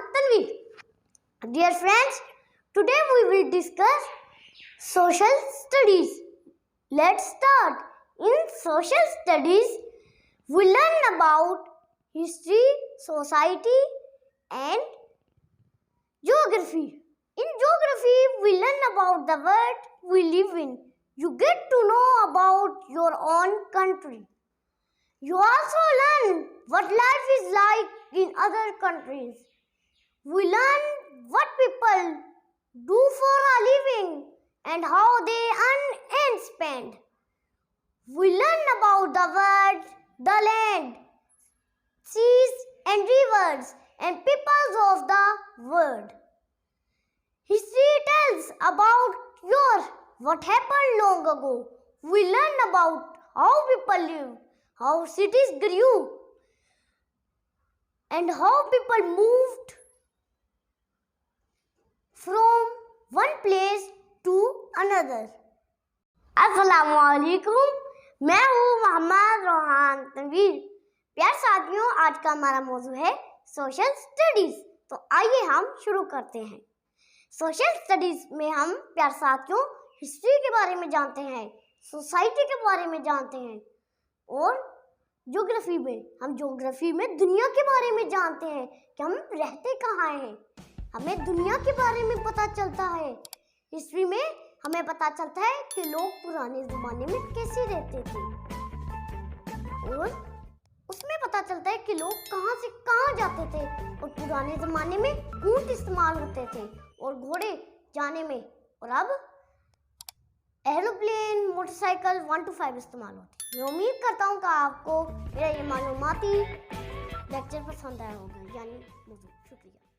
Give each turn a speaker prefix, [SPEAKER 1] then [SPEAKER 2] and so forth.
[SPEAKER 1] Rohan Tanvi. Dear friends, today we will discuss social studies. Let's start. In social studies, we learn about history, society, and geography. In geography, we learn about the world we live in. You get to know about your own country. You also learn what life is like in other countries. We learn what people do for a living and how they earn and spend. We learn about the world, the land, seas and rivers and peoples of the world. History tells about what happened long ago. We learn about how people lived, how cities grew, and how people moved from one place to another. अस्सलामुअलैकुम, मैं हूँ मोहम्मद रोहान तनवीर। प्यार साथियों, आज का हमारा मौजू है सोशल स्टडीज। तो आइए हम शुरू करते हैं। सोशल स्टडीज में हम प्यार साथियों हिस्ट्री के बारे में जानते हैं, सोसाइटी के बारे में जानते हैं और ज्योग्राफी में दुनिया के बारे में जानते हैं कि हम रहते कहाँ हैं। हमें दुनिया के बारे में पता चलता है। हिस्ट्री में हमें पता चलता है कि लोग पुराने ज़माने में कैसे रहते थे और उसमें पता चलता है कि लोग कहाँ से कहाँ जाते थे। और पुराने ज़माने में ऊंट इस्तेमाल होते थे और घोड़े जाने में, और अब एरोप्लेन, मोटरसाइकिल 1 to 5 इस्तेमाल होते हैं। मैं उम्मीद करता हूँ कि आपको मेरा ये मालूमाती लेक्चर पसंद आया होगा। यानी शुक्रिया।